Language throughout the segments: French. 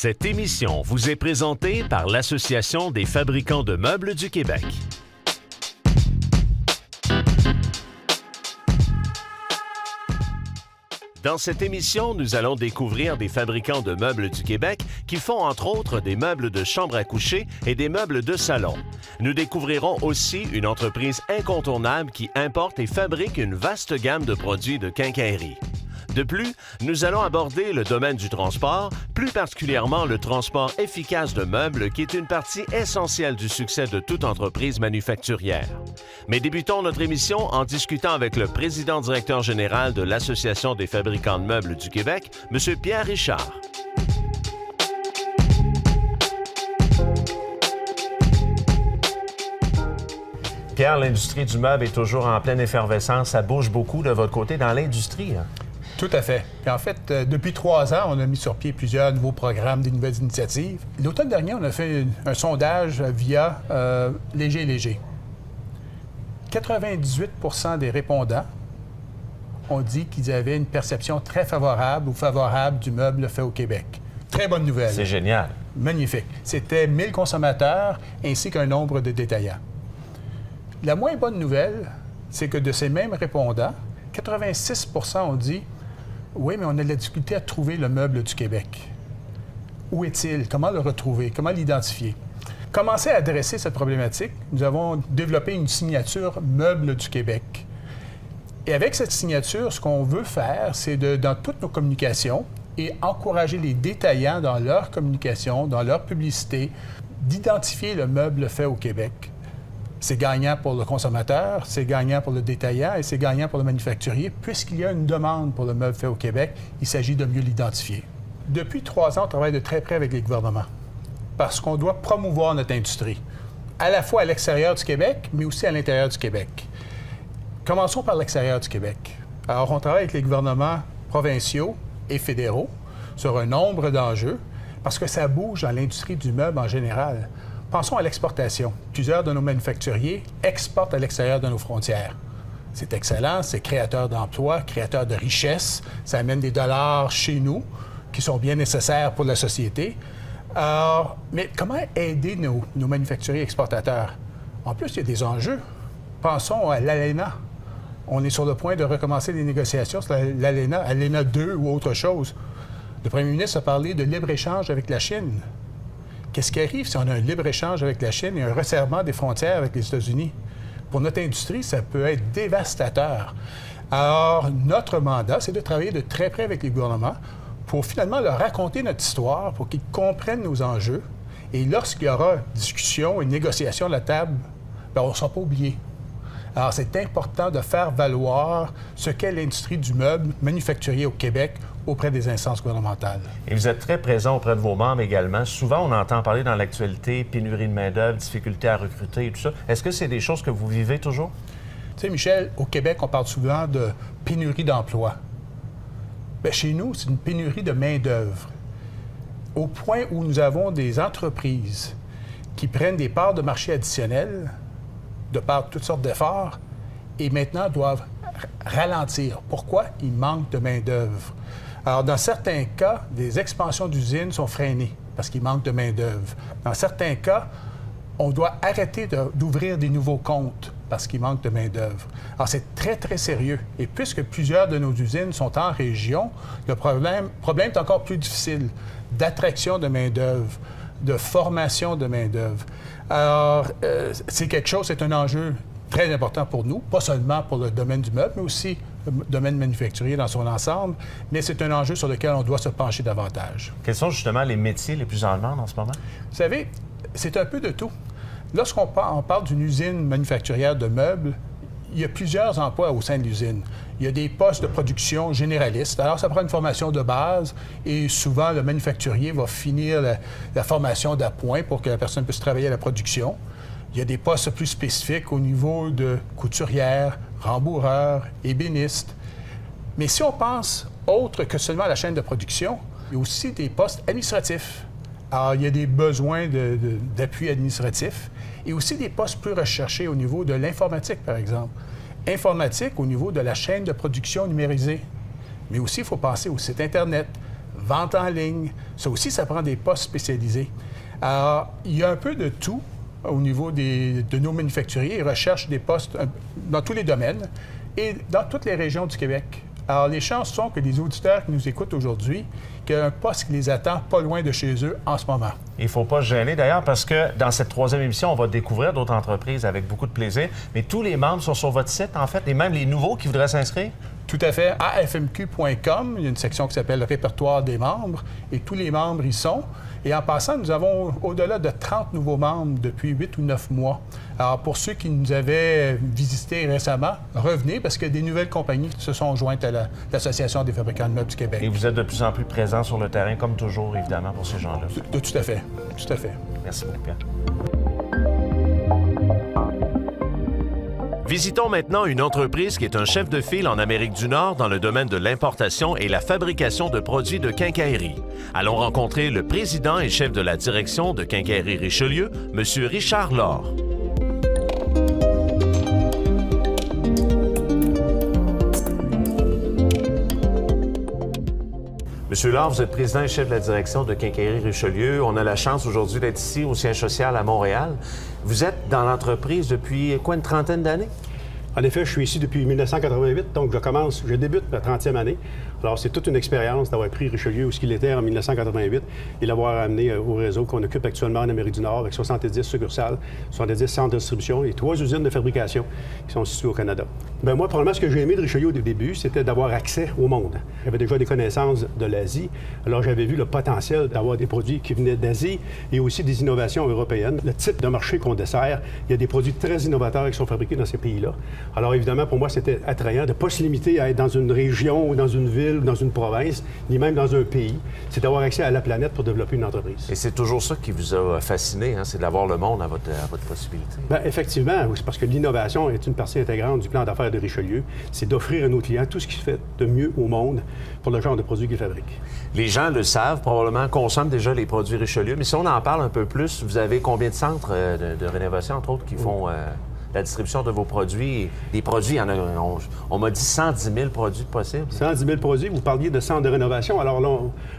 Cette émission vous est présentée par l'Association des fabricants de meubles du Québec. Dans cette émission, nous allons découvrir des fabricants de meubles du Québec qui font entre autres des meubles de chambre à coucher et des meubles de salon. Nous découvrirons aussi une entreprise incontournable qui importe et fabrique une vaste gamme de produits de quincaillerie. De plus, nous allons aborder le domaine du transport, plus particulièrement le transport efficace de meubles qui est une partie essentielle du succès de toute entreprise manufacturière. Mais débutons notre émission en discutant avec le président-directeur général de l'Association des fabricants de meubles du Québec, M. Pierre Richard. Pierre, l'industrie du meuble est toujours en pleine effervescence. Ça bouge beaucoup de votre côté dans l'industrie, hein? Tout à fait. Puis en fait, depuis 3 ans, on a mis sur pied plusieurs nouveaux programmes, des nouvelles initiatives. L'automne dernier, on a fait un sondage via Léger. 98 des répondants ont dit qu'ils avaient une perception très favorable ou favorable du meuble fait au Québec. Très bonne nouvelle. C'est génial. Magnifique. C'était 1000 consommateurs ainsi qu'un nombre de détaillants. La moins bonne nouvelle, c'est que de ces mêmes répondants, 86 ont dit « Oui, mais on a de la difficulté à trouver le meuble du Québec. Où est-il? Comment le retrouver? Comment l'identifier? » Commencer à adresser cette problématique, nous avons développé une signature Meuble du Québec. Et avec cette signature, ce qu'on veut faire, c'est dans toutes nos communications et encourager les détaillants dans leur communication, dans leur publicité, d'identifier le meuble fait au Québec. C'est gagnant pour le consommateur, c'est gagnant pour le détaillant et c'est gagnant pour le manufacturier. Puisqu'il y a une demande pour le meuble fait au Québec, il s'agit de mieux l'identifier. Depuis 3 ans, on travaille de très près avec les gouvernements parce qu'on doit promouvoir notre industrie, à la fois à l'extérieur du Québec, mais aussi à l'intérieur du Québec. Commençons par l'extérieur du Québec. Alors, on travaille avec les gouvernements provinciaux et fédéraux sur un nombre d'enjeux parce que ça bouge dans l'industrie du meuble en général. Pensons à l'exportation. Plusieurs de nos manufacturiers exportent à l'extérieur de nos frontières. C'est excellent, c'est créateur d'emplois, créateur de richesses. Ça amène des dollars chez nous qui sont bien nécessaires pour la société. Mais comment aider nos manufacturiers exportateurs? En plus, il y a des enjeux. Pensons à l'ALENA. On est sur le point de recommencer les négociations sur l'ALENA, ALENA 2 ou autre chose. Le premier ministre a parlé de libre-échange avec la Chine. Qu'est-ce qui arrive si on a un libre-échange avec la Chine et un resserrement des frontières avec les États-Unis? Pour notre industrie, ça peut être dévastateur. Alors, notre mandat, c'est de travailler de très près avec les gouvernements pour finalement leur raconter notre histoire, pour qu'ils comprennent nos enjeux. Et lorsqu'il y aura discussion et négociation à la table, bien, on ne sera pas oublié. Alors, c'est important de faire valoir ce qu'est l'industrie du meuble manufacturier au Québec auprès des instances gouvernementales. Et vous êtes très présent auprès de vos membres également. Souvent, on entend parler dans l'actualité, pénurie de main-d'œuvre, difficulté à recruter et tout ça. Est-ce que c'est des choses que vous vivez toujours? Tu sais, Michel, au Québec, on parle souvent de pénurie d'emploi. Bien, chez nous, c'est une pénurie de main-d'œuvre. Au point où nous avons des entreprises qui prennent des parts de marché additionnelles, de par toutes sortes d'efforts, et maintenant doivent ralentir. Pourquoi? Il manque de main-d'œuvre. Alors, dans certains cas, des expansions d'usines sont freinées parce qu'il manque de main-d'œuvre. Dans certains cas, on doit arrêter d'ouvrir des nouveaux comptes parce qu'il manque de main-d'œuvre. Alors, c'est très, très sérieux. Et puisque plusieurs de nos usines sont en région, le problème est encore plus difficile d'attraction de main-d'œuvre, de formation de main-d'œuvre. Alors, c'est quelque chose, c'est un enjeu très important pour nous, pas seulement pour le domaine du meuble, mais aussi le domaine manufacturier dans son ensemble, mais c'est un enjeu sur lequel on doit se pencher davantage. Quels sont justement les métiers les plus en demande en ce moment? Vous savez, c'est un peu de tout. Lorsqu'on parle d'une usine manufacturière de meubles, il y a plusieurs emplois au sein de l'usine. Il y a des postes de production généralistes. Alors, ça prend une formation de base et souvent, le manufacturier va finir la formation d'appoint pour que la personne puisse travailler à la production. Il y a des postes plus spécifiques au niveau de couturière, rembourreur, ébéniste. Mais si on pense autre que seulement à la chaîne de production, il y a aussi des postes administratifs. Alors, il y a des besoins d'appui administratif et aussi des postes plus recherchés au niveau de l'informatique, par exemple. Informatique au niveau de la chaîne de production numérisée. Mais aussi, il faut penser au site Internet, vente en ligne. Ça aussi, ça prend des postes spécialisés. Alors, il y a un peu de tout au niveau de nos manufacturiers. Ils recherchent des postes dans tous les domaines et dans toutes les régions du Québec. Alors, les chances sont que les auditeurs qui nous écoutent aujourd'hui, qu'il y a un poste qui les attend pas loin de chez eux en ce moment. Il ne faut pas se gêner, d'ailleurs, parce que dans cette troisième émission, on va découvrir d'autres entreprises avec beaucoup de plaisir. Mais tous les membres sont sur votre site, en fait, et même les nouveaux qui voudraient s'inscrire? Tout à fait. AFMQ.com, il y a une section qui s'appelle « Répertoire des membres » et tous les membres y sont. Et en passant, nous avons au-delà de 30 nouveaux membres depuis 8 ou 9 mois. Alors, pour ceux qui nous avaient visités récemment, revenez parce que des nouvelles compagnies se sont jointes à l'Association des fabricants de meubles du Québec. Et vous êtes de plus en plus présents sur le terrain, comme toujours, évidemment, pour ces gens-là. Tout à fait. Tout à fait. Merci beaucoup, Pierre. Visitons maintenant une entreprise qui est un chef de file en Amérique du Nord dans le domaine de l'importation et la fabrication de produits de quincaillerie. Allons rencontrer le président et chef de la direction de Quincaillerie Richelieu, M. Richard Laure. Monsieur Laure, vous êtes président et chef de la direction de Quincaillerie Richelieu. On a la chance aujourd'hui d'être ici au siège social à Montréal. Vous êtes dans l'entreprise depuis quoi, une trentaine d'années? En effet, je suis ici depuis 1988, donc je débute ma 30e année. Alors, c'est toute une expérience d'avoir pris Richelieu où ce qu'il était en 1988 et l'avoir amené au réseau qu'on occupe actuellement en Amérique du Nord avec 70 succursales, 70 centres de distribution et 3 usines de fabrication qui sont situées au Canada. Bien, moi, probablement, ce que j'ai aimé de Richelieu au début, c'était d'avoir accès au monde. J'avais déjà des connaissances de l'Asie, alors j'avais vu le potentiel d'avoir des produits qui venaient d'Asie et aussi des innovations européennes. Le type de marché qu'on dessert, il y a des produits très innovateurs qui sont fabriqués dans ces pays-là. Alors, évidemment, pour moi, c'était attrayant de ne pas se limiter à être dans une région ou dans une ville ou dans une province, ni même dans un pays. C'est d'avoir accès à la planète pour développer une entreprise. Et c'est toujours ça qui vous a fasciné, hein? C'est d'avoir le monde à votre possibilité. Bien, effectivement, c'est parce que l'innovation est une partie intégrante du plan d'affaires de Richelieu. C'est d'offrir à nos clients tout ce qui se fait de mieux au monde pour le genre de produits qu'ils fabriquent. Les gens le savent, probablement consomment déjà les produits Richelieu, mais si on en parle un peu plus, vous avez combien de centres de rénovation, entre autres, qui font la distribution de vos produits? Les produits, on m'a dit 110 000 produits possibles. 110 000 produits. Vous parliez de centres de rénovation. Alors là,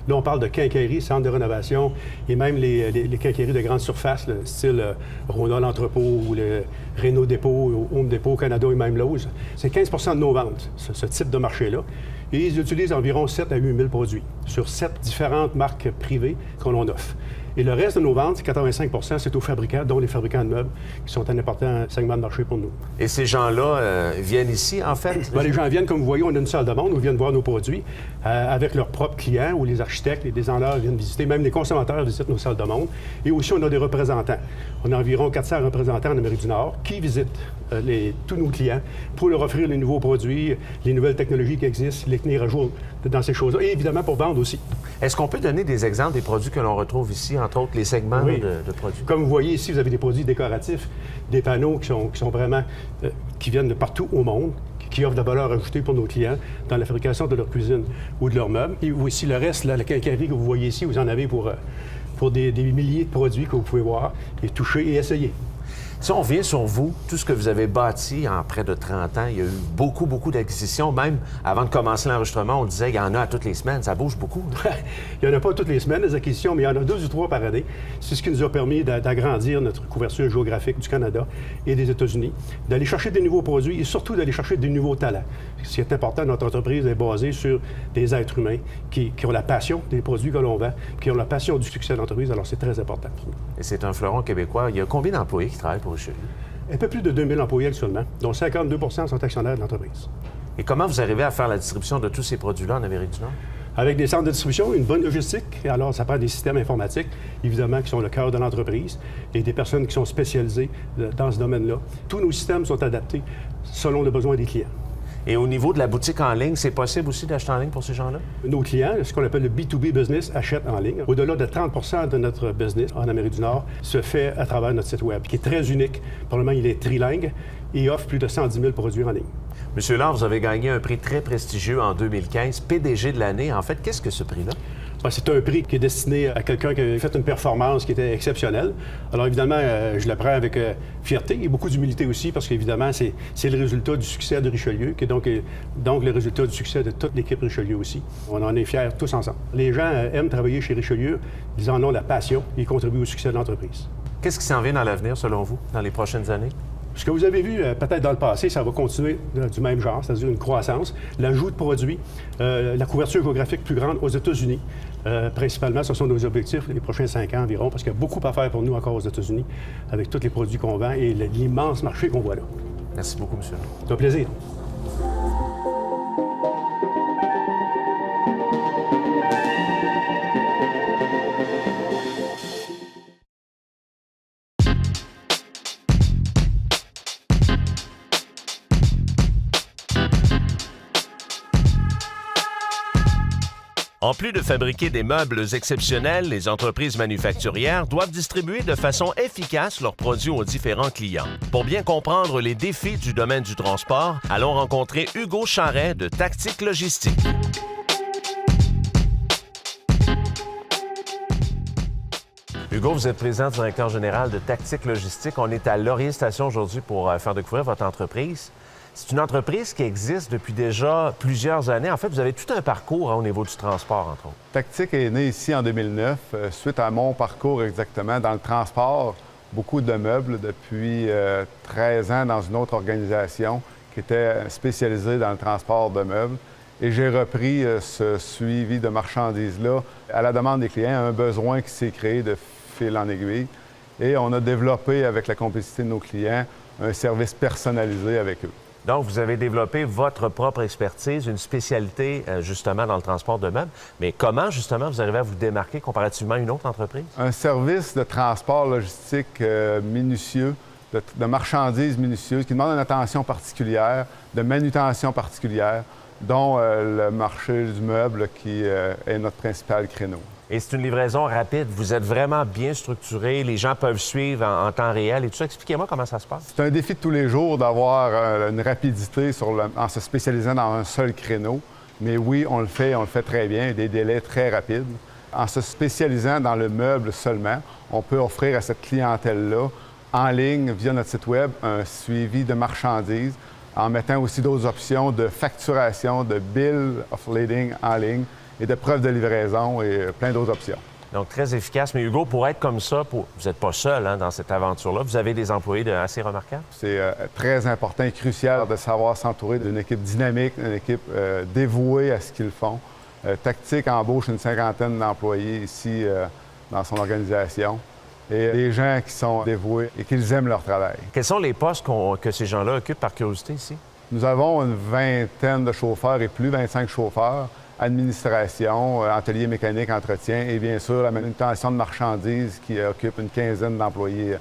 on parle de quincaillerie, centres de rénovation et même les quincailleries de grande surface, le style Rona l'entrepôt ou le Renault Dépôt, ou Home Depot au Canada et même Lowe's. C'est 15 de nos ventes, ce type de marché-là. Et ils utilisent environ 7 à 8 000 produits sur 7 différentes marques privées qu'on en offre. Et le reste de nos ventes, 85 c'est aux fabricants, dont les fabricants de meubles, qui sont un important segment de marché pour nous. Et ces gens-là viennent ici, en fait? Bien, les gens viennent, comme vous voyez, on a une salle de vente où ils viennent voir nos produits avec leurs propres clients, où les architectes, les designers viennent visiter, même les consommateurs visitent nos salles de vente. Et aussi, on a des représentants. On a environ 400 représentants en Amérique du Nord qui visitent tous nos clients pour leur offrir les nouveaux produits, les nouvelles technologies qui existent, les tenir à jour dans ces choses-là, et évidemment pour vendre aussi. Est-ce qu'on peut donner des exemples des produits que l'on retrouve ici, entre autres les segments de produits? Comme vous voyez ici, vous avez des produits décoratifs, des panneaux qui sont vraiment, qui viennent de partout au monde, qui offrent de la valeur ajoutée pour nos clients dans la fabrication de leur cuisine ou de leurs meubles. Et aussi le reste, la quincaillerie que vous voyez ici, vous en avez pour des milliers de produits que vous pouvez voir et toucher et essayer. Si on revient sur vous, tout ce que vous avez bâti en près de 30 ans, il y a eu beaucoup, beaucoup d'acquisitions. Même avant de commencer l'enregistrement, on disait qu'il y en a à toutes les semaines. Ça bouge beaucoup. Il n'y en a pas toutes les semaines, des acquisitions, mais il y en a 2 ou 3 par année. C'est ce qui nous a permis d'agrandir notre couverture géographique du Canada et des États-Unis, d'aller chercher des nouveaux produits et surtout d'aller chercher des nouveaux talents. Ce qui est important, notre entreprise est basée sur des êtres humains qui ont la passion des produits que l'on vend, qui ont la passion du succès de l'entreprise. Alors, c'est très important. Et c'est un fleuron québécois. Il y a combien d'employés qui travaillent pour Richelieu? Un peu plus de 2000 employés actuellement, dont 52 sont actionnaires de l'entreprise. Et comment vous arrivez à faire la distribution de tous ces produits-là en Amérique du Nord? Avec des centres de distribution, une bonne logistique. Alors, ça prend des systèmes informatiques, évidemment, qui sont le cœur de l'entreprise, et des personnes qui sont spécialisées dans ce domaine-là. Tous nos systèmes sont adaptés selon le besoin des clients. Et au niveau de la boutique en ligne, c'est possible aussi d'acheter en ligne pour ces gens-là? Nos clients, ce qu'on appelle le B2B business, achètent en ligne. Au-delà de 30 de notre business en Amérique du Nord se fait à travers notre site Web, qui est très unique. Pour le moment, il est trilingue et offre plus de 110 000 produits en ligne. Monsieur Laure, vous avez gagné un prix très prestigieux en 2015, PDG de l'année. En fait, qu'est-ce que ce prix-là? C'est un prix qui est destiné à quelqu'un qui a fait une performance qui était exceptionnelle. Alors évidemment, je le prends avec fierté et beaucoup d'humilité aussi parce qu'évidemment, c'est le résultat du succès de Richelieu, qui est donc le résultat du succès de toute l'équipe Richelieu aussi. On en est fiers tous ensemble. Les gens aiment travailler chez Richelieu, ils en ont la passion, ils contribuent au succès de l'entreprise. Qu'est-ce qui s'en vient dans l'avenir, selon vous, dans les prochaines années? Ce que vous avez vu peut-être dans le passé, ça va continuer du même genre, c'est-à-dire une croissance, l'ajout de produits, la couverture géographique plus grande aux États-Unis. Principalement, ce sont nos objectifs les prochains 5 ans environ, parce qu'il y a beaucoup à faire pour nous encore aux États-Unis, avec tous les produits qu'on vend et l'immense marché qu'on voit là. Merci beaucoup, monsieur. C'est un plaisir. En plus de fabriquer des meubles exceptionnels, les entreprises manufacturières doivent distribuer de façon efficace leurs produits aux différents clients. Pour bien comprendre les défis du domaine du transport, allons rencontrer Hugo Charret de Tactique Logistique. Hugo, vous êtes président directeur général de Tactique Logistique. On est à Laurier Station aujourd'hui pour faire découvrir votre entreprise. C'est une entreprise qui existe depuis déjà plusieurs années. En fait, vous avez tout un parcours au niveau du transport, entre autres. Tactique est né ici en 2009, suite à mon parcours exactement dans le transport. Beaucoup de meubles depuis 13 ans dans une autre organisation qui était spécialisée dans le transport de meubles. Et j'ai repris ce suivi de marchandises-là à la demande des clients, un besoin qui s'est créé de fil en aiguille. Et on a développé avec la complicité de nos clients un service personnalisé avec eux. Donc, vous avez développé votre propre expertise, une spécialité justement dans le transport de meubles. Mais comment, justement, vous arrivez à vous démarquer comparativement à une autre entreprise? Un service de transport logistique minutieux, de marchandises minutieuses, qui demande une attention particulière, de manutention particulière, dont le marché du meuble qui est notre principal créneau. Et c'est une livraison rapide. Vous êtes vraiment bien structuré. Les gens peuvent suivre en temps réel et tout ça. Expliquez-moi comment ça se passe. C'est un défi de tous les jours d'avoir une rapidité en se spécialisant dans un seul créneau. Mais oui, on le fait très bien, des délais très rapides. En se spécialisant dans le meuble seulement, on peut offrir à cette clientèle-là, en ligne, via notre site Web, un suivi de marchandises, en mettant aussi d'autres options de facturation, de bill of lading en ligne, et de preuves de livraison et plein d'autres options. Donc, très efficace. Mais Hugo, pour être comme ça, vous n'êtes pas seul dans cette aventure-là. Vous avez des employés assez remarquables. C'est très important et crucial de savoir s'entourer d'une équipe dynamique, d'une équipe dévouée à ce qu'ils font. Tactique embauche une 50aine d'employés ici dans son organisation. Et des gens qui sont dévoués et qui aiment leur travail. Quels sont les postes que ces gens-là occupent par curiosité ici? Nous avons une vingtaine de chauffeurs et plus, 25 chauffeurs. Administration, atelier mécanique, entretien et bien sûr la manutention de marchandises qui occupe une quinzaine d'employés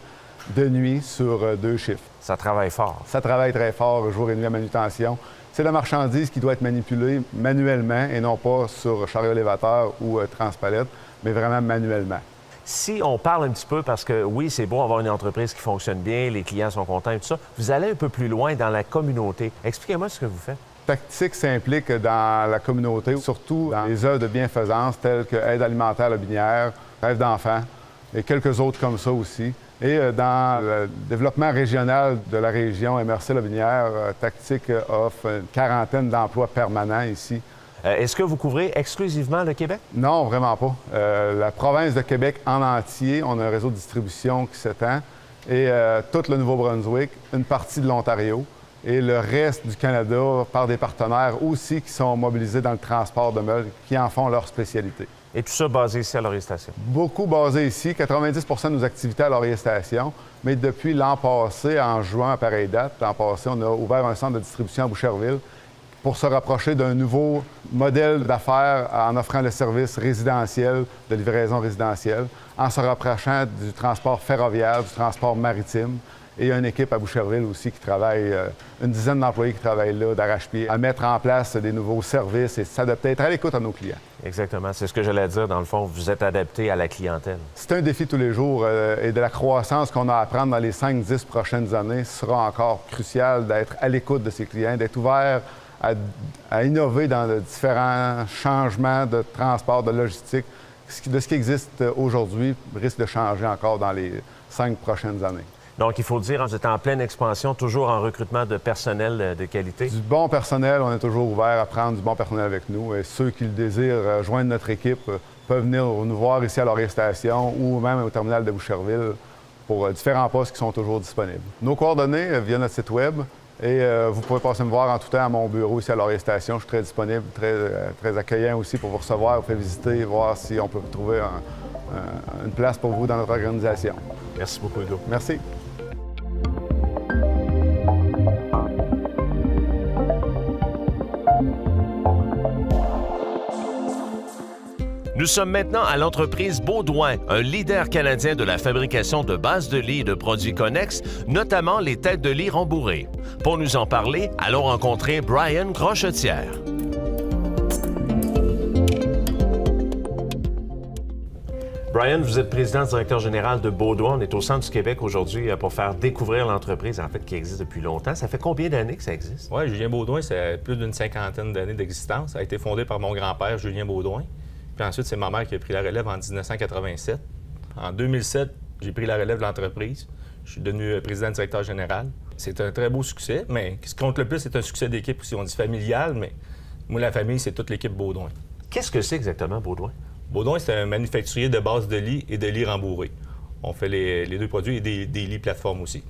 de nuit sur 2 chiffres. Ça travaille fort. Ça travaille très fort, jour et nuit à manutention. C'est la marchandise qui doit être manipulée manuellement et non pas sur chariot élévateur ou transpalette, mais vraiment manuellement. Si on parle un petit peu, parce que oui, c'est beau avoir une entreprise qui fonctionne bien, les clients sont contents et tout ça, vous allez un peu plus loin dans la communauté. Expliquez-moi ce que vous faites. Tactique s'implique dans la communauté, surtout dans les œuvres de bienfaisance telles que Aide alimentaire Lobinière, Rêve d'enfants et quelques autres comme ça aussi. Et dans le développement régional de la région MRC Lobinière, Tactique offre une quarantaine d'emplois permanents ici. Est-ce que vous couvrez exclusivement le Québec? Non, vraiment pas. La province de Québec en entier, on a un réseau de distribution qui s'étend et tout le Nouveau-Brunswick, une partie de l'Ontario. Et le reste du Canada par des partenaires aussi qui sont mobilisés dans le transport de meubles, qui en font leur spécialité. Et tout ça basé ici à Laurier Station? Beaucoup basé ici, 90 de nos activités à Laurier Station. Mais depuis l'an passé, en juin à pareille date, l'an passé, on a ouvert un centre de distribution à Boucherville pour se rapprocher d'un nouveau modèle d'affaires en offrant le service résidentiel, de livraison résidentielle, en se rapprochant du transport ferroviaire, du transport maritime. Et il y a une équipe à Boucherville aussi qui travaille, une dizaine d'employés qui travaillent là, d'arrache-pied, à mettre en place des nouveaux services et s'adapter, être à l'écoute à nos clients. Exactement. C'est ce que j'allais dire. Dans le fond, vous êtes adapté à la clientèle. C'est un défi tous les jours et de la croissance qu'on a à prendre dans les 5-10 prochaines années sera encore crucial d'être à l'écoute de ses clients, d'être ouvert à innover dans de différents changements de transport, de logistique. De ce qui existe aujourd'hui risque de changer encore dans les 5 prochaines années. Donc, il faut dire, vous êtes en pleine expansion, toujours en recrutement de personnel de qualité. Du bon personnel, on est toujours ouvert à prendre du bon personnel avec nous. Et ceux qui le désirent joindre notre équipe peuvent venir nous voir ici à Laurier Station ou même au terminal de Boucherville pour différents postes qui sont toujours disponibles. Nos coordonnées via notre site Web et vous pouvez passer me voir en tout temps à mon bureau ici à Laurier Station. Je suis très disponible, très accueillant aussi pour vous recevoir, vous faire visiter, voir si on peut trouver une place pour vous dans notre organisation. Merci beaucoup, Hugo. Merci. Nous sommes maintenant à l'entreprise Baudouin, un leader canadien de la fabrication de bases de lit et de produits connexes, notamment les têtes de lit rembourrées. Pour nous en parler, allons rencontrer Brian Crochetière. Brian, vous êtes président-directeur général de Baudouin. On est au centre du Québec aujourd'hui pour faire découvrir l'entreprise, en fait, qui existe depuis longtemps. Ça fait combien d'années que ça existe? Oui, Julien Baudouin, c'est plus d'une 50aine d'années d'existence. Ça a été fondé par mon grand-père, Julien Baudouin. Puis ensuite, c'est ma mère qui a pris la relève en 1987. En 2007, j'ai pris la relève de l'entreprise. Je suis devenu président-directeur général. C'est un très beau succès, mais ce qui compte le plus, c'est un succès d'équipe aussi. On dit familial, mais moi, la famille, c'est toute l'équipe Baudouin. Qu'est-ce que c'est exactement, Baudouin? Baudouin, c'est un manufacturier de bases de lits et de lits rembourrés. On fait les deux produits et des lits plateformes aussi.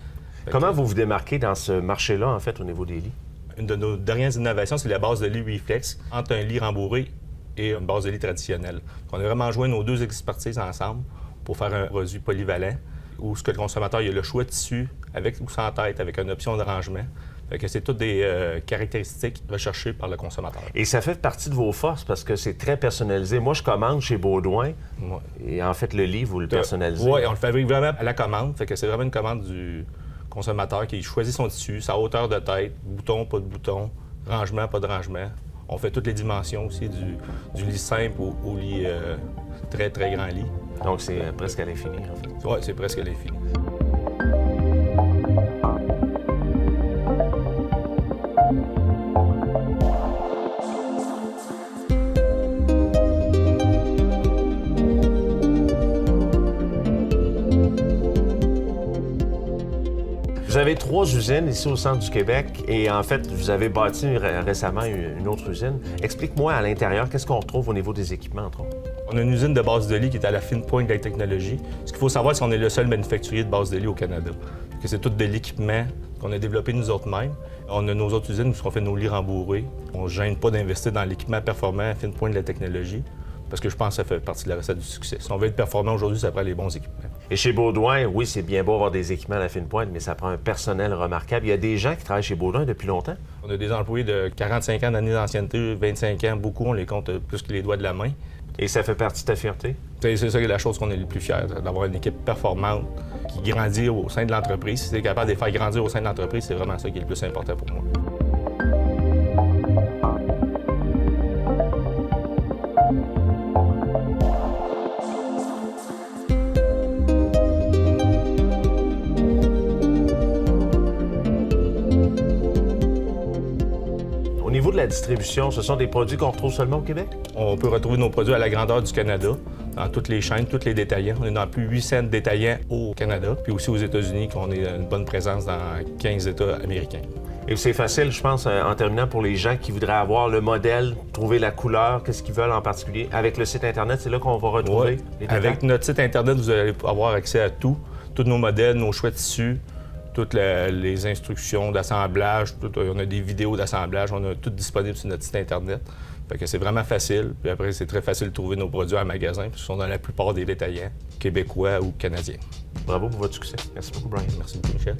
Comment vous vous démarquez dans ce marché-là, en fait, au niveau des lits? Une de nos dernières innovations, c'est la base de lit Reflex entre un lit rembourré et une base de lit traditionnelle. On a vraiment joué nos deux expertises ensemble pour faire un produit polyvalent où ce que le consommateur il a le choix de tissu avec ou sans tête, avec une option de rangement. Fait que c'est toutes des caractéristiques recherchées par le consommateur. Et ça fait partie de vos forces parce que c'est très personnalisé. Moi, je commande chez Baudouin et en fait, le lit, vous le personnalisez. Oui, on le fabrique vraiment à la commande. Fait que c'est vraiment une commande du consommateur qui choisit son tissu, sa hauteur de tête, bouton, pas de bouton, rangement, pas de rangement. On fait toutes les dimensions aussi, du lit simple au lit très, très grand lit. Donc, c'est presque à l'infini, en fait. Oui, c'est presque à l'infini. Vous avez 3 usines ici au centre du Québec et en fait, vous avez bâti récemment une autre usine. Explique-moi à l'intérieur, qu'est-ce qu'on retrouve au niveau des équipements, entre autres? On a une usine de base de lit qui est à la fine pointe de la technologie. Ce qu'il faut savoir, c'est qu'on est le seul manufacturier de base de lit au Canada. C'est tout de l'équipement qu'on a développé nous autres mêmes. On a nos autres usines où on fait nos lits rembourrés. On ne gêne pas d'investir dans l'équipement performant à fine pointe de la technologie parce que je pense que ça fait partie de la recette du succès. Si on veut être performant aujourd'hui, ça prend les bons équipements. Et chez Baudouin, oui, c'est bien beau avoir des équipements à la fine pointe, mais ça prend un personnel remarquable. Il y a des gens qui travaillent chez Baudouin depuis longtemps? On a des employés de 45 ans d'années d'ancienneté, 25 ans, beaucoup, on les compte plus que les doigts de la main. Et ça fait partie de ta fierté? C'est ça la chose qu'on est le plus fiers, d'avoir une équipe performante qui grandit au sein de l'entreprise. Si c'est capable de les faire grandir au sein de l'entreprise, c'est vraiment ça qui est le plus important pour moi. Au niveau de la distribution, ce sont des produits qu'on retrouve seulement au Québec? On peut retrouver nos produits à la grandeur du Canada, dans toutes les chaînes, tous les détaillants. On est dans plus de 800 détaillants au Canada, puis aussi aux États-Unis, qu'on est une bonne présence dans 15 États américains. Et c'est facile, je pense, en terminant, pour les gens qui voudraient avoir le modèle, trouver la couleur, qu'est-ce qu'ils veulent en particulier. Avec le site Internet, c'est là qu'on va retrouver les détails? Avec notre site Internet, vous allez avoir accès à tout, tous nos modèles, nos choix de tissus, toutes les instructions d'assemblage, on a des vidéos d'assemblage, on a tout disponible sur notre site Internet. Fait que c'est vraiment facile. Puis après, c'est très facile de trouver nos produits en magasin, parce qu'ils sont dans la plupart des détaillants québécois ou canadiens. Bravo pour votre succès. Merci beaucoup, Brian. Merci beaucoup, Michel.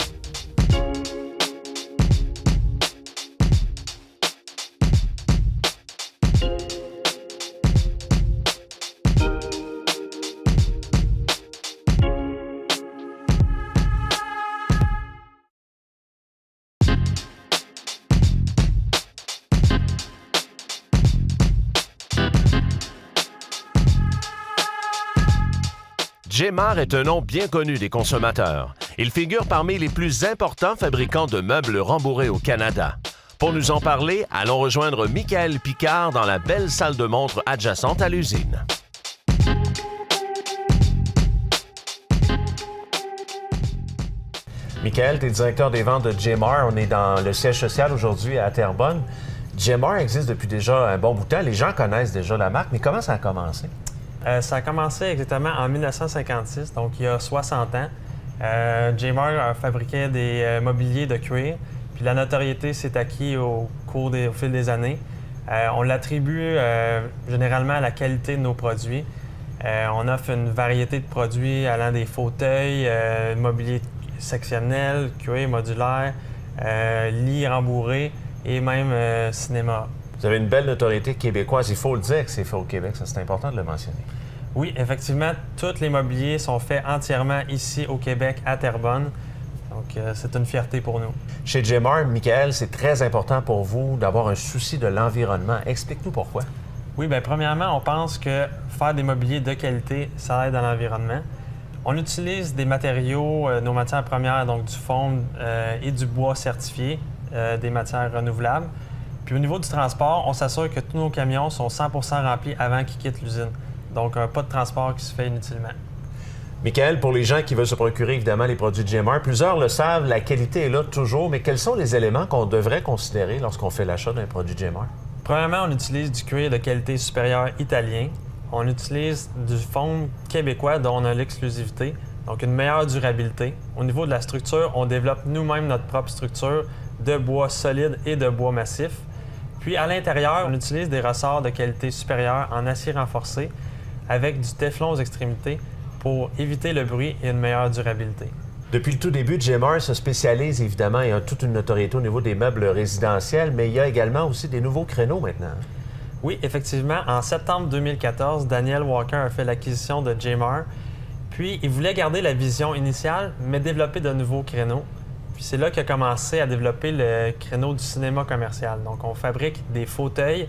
Jemar est un nom bien connu des consommateurs. Il figure parmi les plus importants fabricants de meubles rembourrés au Canada. Pour nous en parler, allons rejoindre Michael Picard dans la belle salle de montre adjacente à l'usine. Michael, tu es directeur des ventes de Jmar. On est dans le siège social aujourd'hui à Terrebonne. Jmar existe depuis déjà un bon bout de temps. Les gens connaissent déjà la marque, mais comment ça a commencé? Ça a commencé exactement en 1956, donc il y a 60 ans. Jmar fabriquait des mobiliers de cuir, puis la notoriété s'est acquise au fil des années. On l'attribue généralement à la qualité de nos produits. On offre une variété de produits allant des fauteuils, mobilier sectionnel, cuir modulaire, lits rembourrés et même cinéma. Vous avez une belle notoriété québécoise. Il faut le dire que c'est fait au Québec. Ça, c'est important de le mentionner. Oui, effectivement, tous les mobiliers sont faits entièrement ici au Québec, à Terrebonne. Donc, c'est une fierté pour nous. Chez Jmar, Michael, c'est très important pour vous d'avoir un souci de l'environnement. Explique-nous pourquoi. Oui, bien, premièrement, on pense que faire des mobiliers de qualité, ça aide à l'environnement. On utilise des matériaux, nos matières premières, donc du foam et du bois certifié, des matières renouvelables. Puis au niveau du transport, on s'assure que tous nos camions sont 100% remplis avant qu'ils quittent l'usine. Donc, pas de transport qui se fait inutilement. Michael, pour les gens qui veulent se procurer évidemment les produits Jmar, plusieurs le savent, la qualité est là toujours, mais quels sont les éléments qu'on devrait considérer lorsqu'on fait l'achat d'un produit Jmar? Premièrement, on utilise du cuir de qualité supérieure italien. On utilise du foam québécois dont on a l'exclusivité, donc une meilleure durabilité. Au niveau de la structure, on développe nous-mêmes notre propre structure de bois solide et de bois massif. Puis à l'intérieur, on utilise des ressorts de qualité supérieure en acier renforcé avec du téflon aux extrémités pour éviter le bruit et une meilleure durabilité. Depuis le tout début, Jmar se spécialise évidemment et a toute une notoriété au niveau des meubles résidentiels, mais il y a également aussi des nouveaux créneaux maintenant. Oui, effectivement. En septembre 2014, Daniel Walker a fait l'acquisition de Jmar. Puis, il voulait garder la vision initiale, mais développer de nouveaux créneaux. Puis, c'est là qu'il a commencé à développer le créneau du cinéma commercial. Donc, on fabrique des fauteuils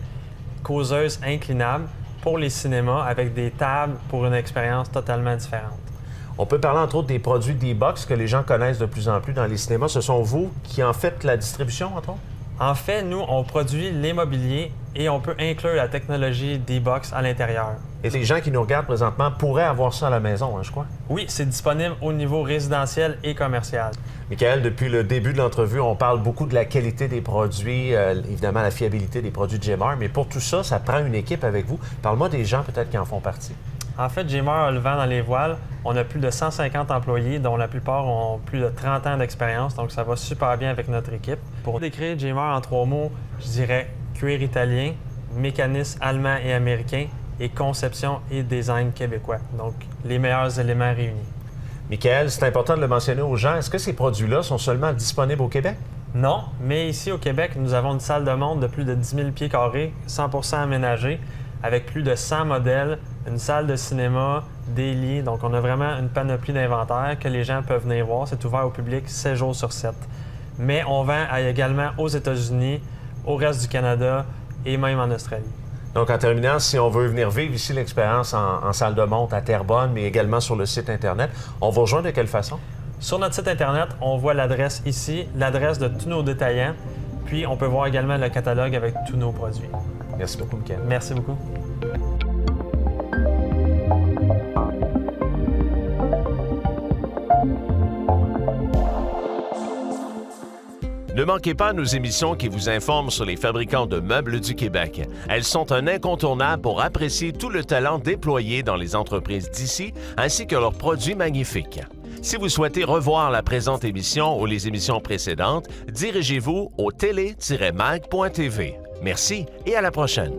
causeuses inclinables pour les cinémas avec des tables pour une expérience totalement différente. On peut parler entre autres des produits D-Box que les gens connaissent de plus en plus dans les cinémas. Ce sont vous qui en faites la distribution, entre autres? En fait, nous, on produit les mobiliers et on peut inclure la technologie D-Box à l'intérieur. Et les gens qui nous regardent présentement pourraient avoir ça à la maison, hein, je crois? Oui, c'est disponible au niveau résidentiel et commercial. Michael, depuis le début de l'entrevue, on parle beaucoup de la qualité des produits, évidemment la fiabilité des produits Jmar, mais pour tout ça, ça prend une équipe avec vous. Parle-moi des gens peut-être qui en font partie. En fait, Jmar a le vent dans les voiles. On a plus de 150 employés, dont la plupart ont plus de 30 ans d'expérience, donc ça va super bien avec notre équipe. Pour décrire Jmar en 3 mots, je dirais cuir italien, mécanisme allemand et américain et conception et design québécois. Donc, les meilleurs éléments réunis. Michael, c'est important de le mentionner aux gens. Est-ce que ces produits-là sont seulement disponibles au Québec? Non, mais ici au Québec, nous avons une salle de montre de plus de 10 000 pieds carrés, 100% aménagée, avec plus de 100 modèles, une salle de cinéma, des lits. Donc, on a vraiment une panoplie d'inventaire que les gens peuvent venir voir. C'est ouvert au public 7 jours sur 7. Mais on vend également aux États-Unis, au reste du Canada et même en Australie. Donc, en terminant, si on veut venir vivre ici l'expérience en salle de montre à Terrebonne, mais également sur le site Internet, on vous rejoint de quelle façon? Sur notre site Internet, on voit l'adresse ici, l'adresse de tous nos détaillants, puis on peut voir également le catalogue avec tous nos produits. Merci beaucoup, Michael. Merci beaucoup. Ne manquez pas nos émissions qui vous informent sur les fabricants de meubles du Québec. Elles sont un incontournable pour apprécier tout le talent déployé dans les entreprises d'ici, ainsi que leurs produits magnifiques. Si vous souhaitez revoir la présente émission ou les émissions précédentes, dirigez-vous au télé-mag.tv. Merci et à la prochaine.